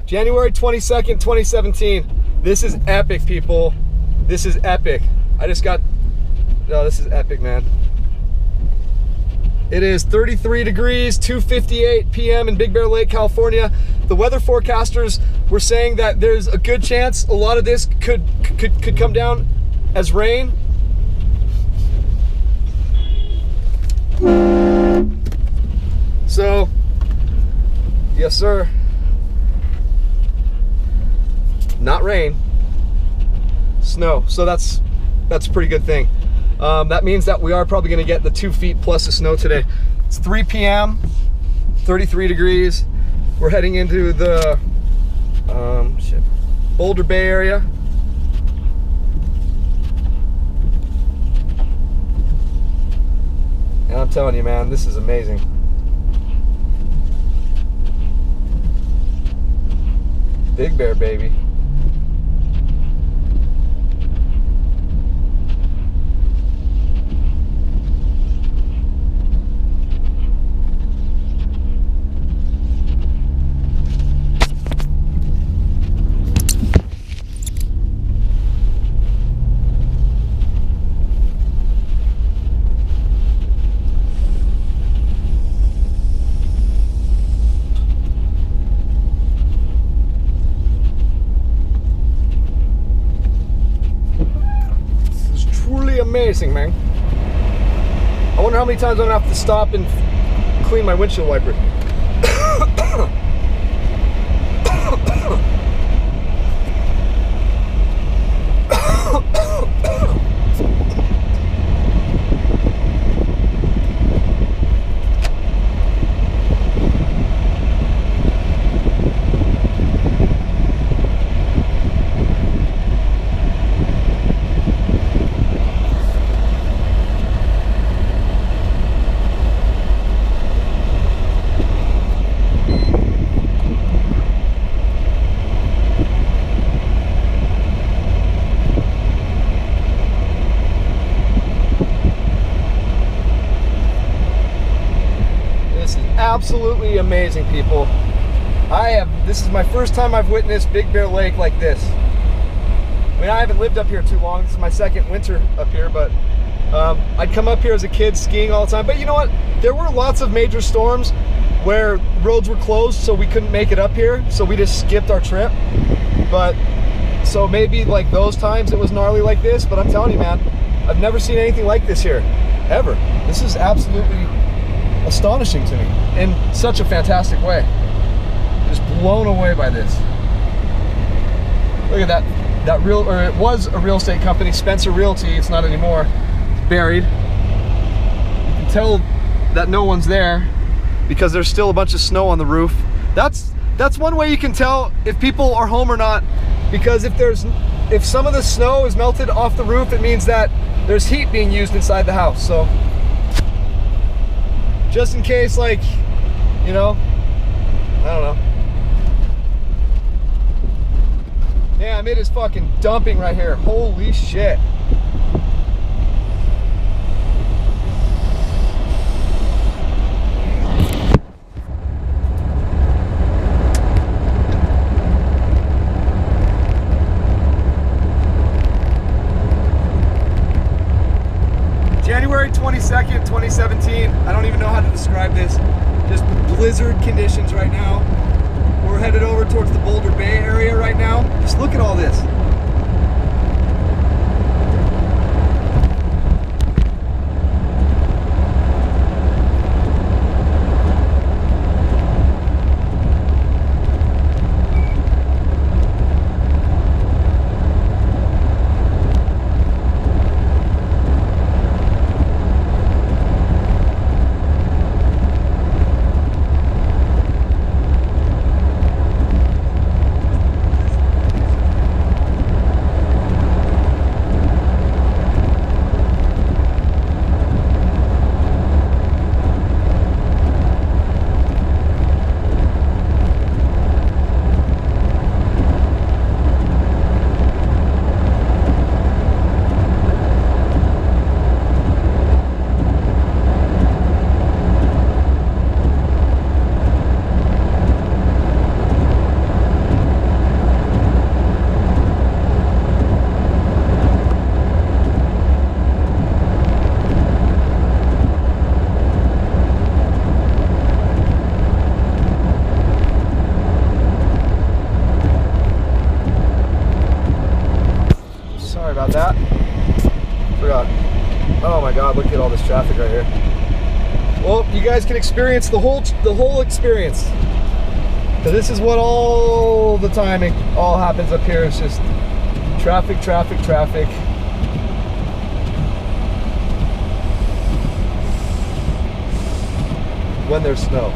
January 22nd, 2017. This is epic, people. This is epic. This is epic, man. It is 33 degrees, 2:58 p.m. in Big Bear Lake, California. The weather forecasters were saying that there's a good chance a lot of this could come down as rain. So, yes, sir. Not rain, snow. So that's a pretty good thing. That means that we are probably going to get the 2 feet plus of snow today. It's 3 p.m., 33 degrees. We're heading into the Boulder Bay area. And I'm telling you, man, this is amazing. Big Bear, baby. Amazing, man. I wonder how many times I'm gonna have to stop and clean my windshield wiper. Absolutely amazing, people. This is my first time I've witnessed Big Bear Lake like this. I mean, I haven't lived up here too long. This is my second winter up here, but I'd come up here as a kid skiing all the time. But you know what? There were lots of major storms where roads were closed, so we couldn't make it up here, so we just skipped our trip. But so maybe like those times it was gnarly like this, but I'm telling you, man, I've never seen anything like this here, ever. This is absolutely astonishing to me in such a fantastic way. Just blown away by this. Look at that. It was a real estate company, Spencer Realty. It's not anymore. It's buried. You can tell that no one's there because there's still a bunch of snow on the roof. That's one way you can tell if people are home or not, because if some of the snow is melted off the roof, it means that there's heat being used inside the house. So just in case, like, you know, I don't know. Damn, it is fucking dumping right here. Holy shit. January 22nd, 2017. I don't even know how to describe this. Just blizzard conditions right now. We're headed over towards the Boulder Bay area right now. Just look at all this. look at all this traffic right here. Well, you guys can experience the whole experience. So this is what all the time it all happens up here. It's just traffic, traffic, traffic. When there's snow.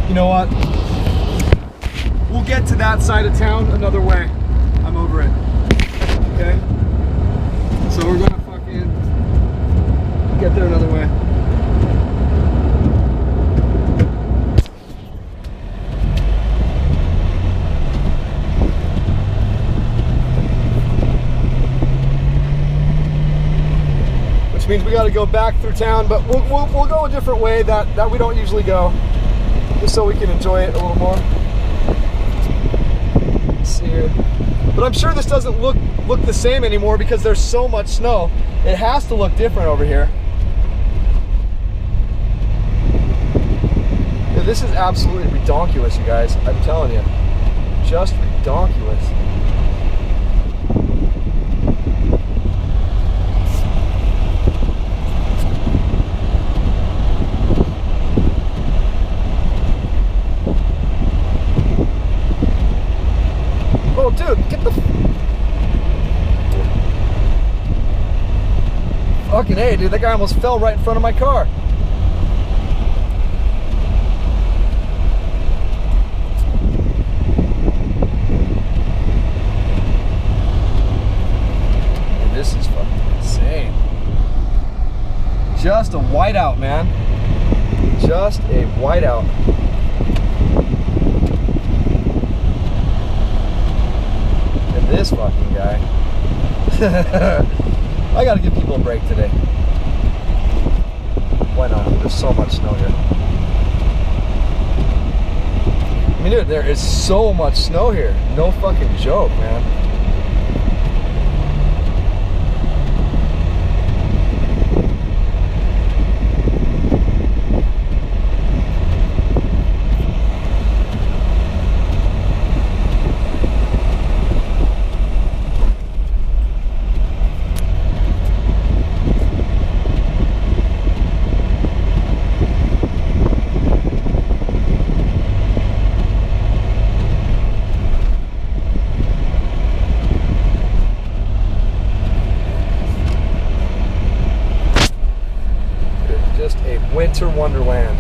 You know what? We'll get to that side of town another way. I'm over it. Okay? So we're gonna fucking get there another way. Which means we gotta go back through town, but we'll go a different way that we don't usually go. Just so we can enjoy it a little more. Let's see here. But I'm sure this doesn't look the same anymore because there's so much snow. It has to look different over here. Yeah, this is absolutely redonkulous, you guys. I'm telling you. Just redonkulous. Oh, dude, get the fucking A, dude. That guy almost fell right in front of my car. Dude, this is fucking insane. Just a whiteout, man. Just a whiteout. This fucking guy. I gotta give people a break today. Why not? There's so much snow here. I mean, dude, there is so much snow here. No fucking joke, man. Just a winter wonderland.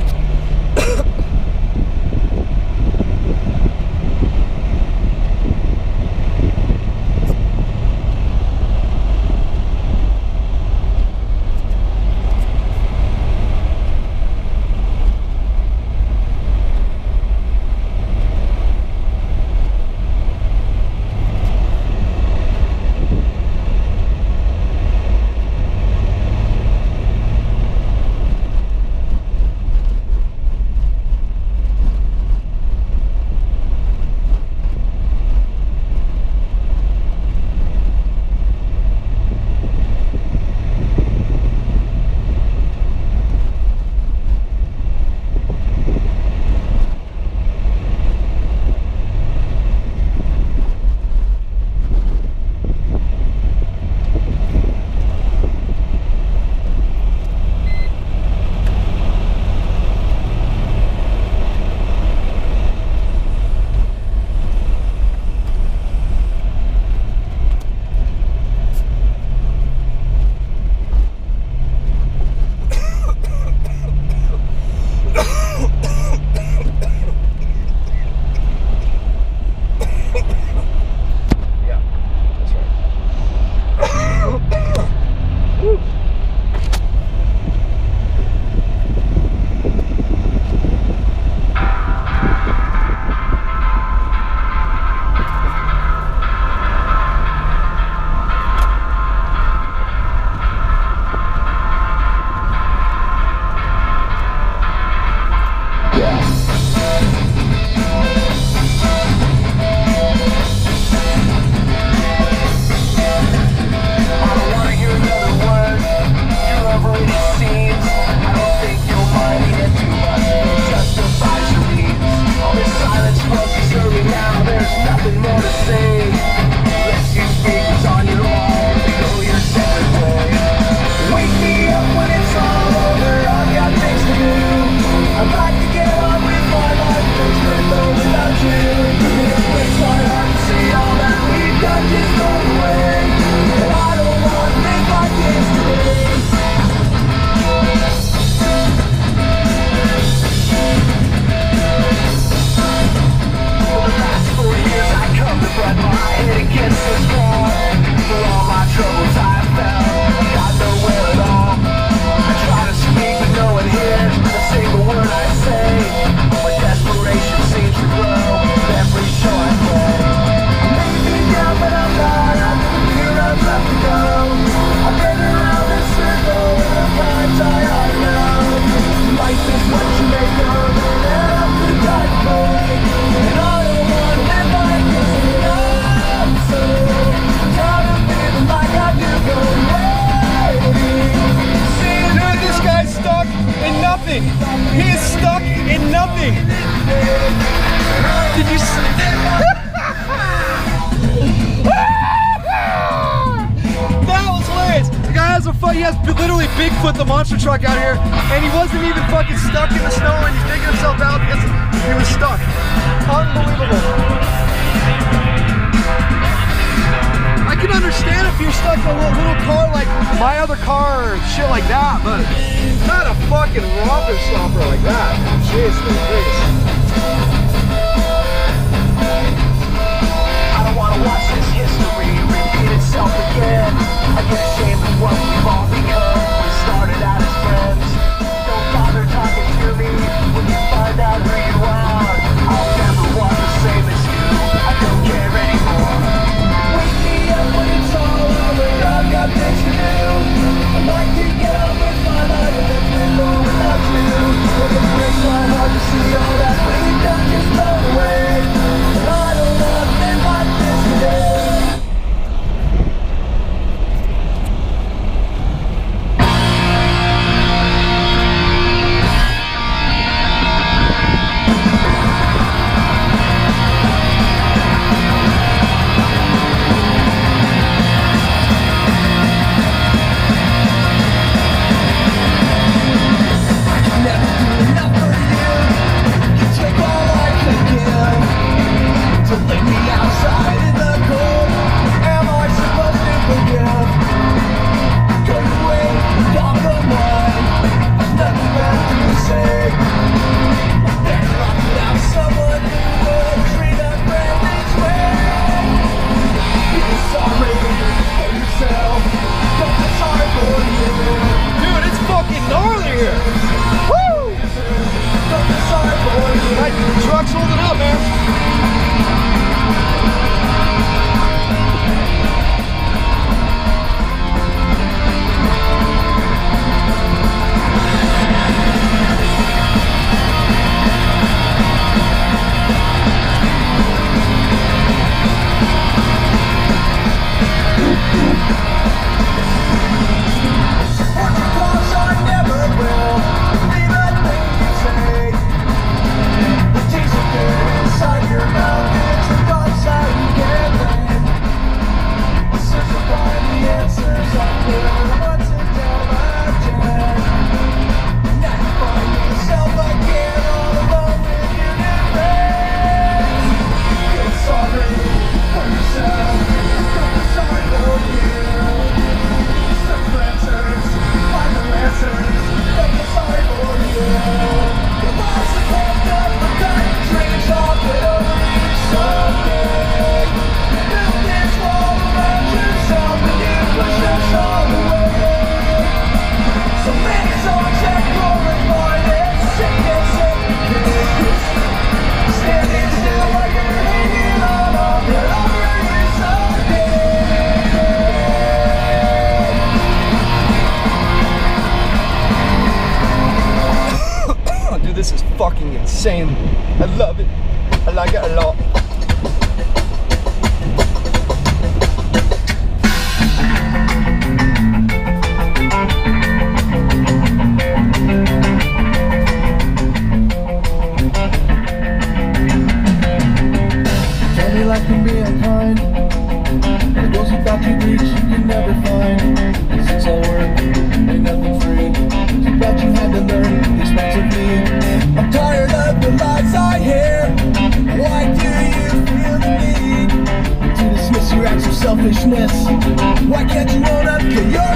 he has literally Bigfoot the monster truck out here, and he wasn't even fucking stuck in the snow, and he's digging himself out because he was stuck. Unbelievable. I can understand if you're stuck in a little car like my other car or shit like that, but not a fucking romper stomper like that. Jeez, please. I don't want to watch this history repeat itself again. I get ashamed of what we've all become. We started out as friends. Don't bother talking to me when you find out who you are. I'll never want the same as you. I don't care anymore. Wake me up when it's all over. I've got things to do. I'd like to get on with my life and then live on without you. But it breaks my heart to see all that we've done just thrown away. And I don't want to live like this today. This is fucking insane. I love it. I like it a lot. Tell me life can be unkind. The goals you thought you'd reach, you can never find. Cause it's all work, ain't nothing free. Too bad you had to learn the expensively. I'm tired of the lies I hear. Why do you feel the need to dismiss your acts of selfishness? Why can't you own up to your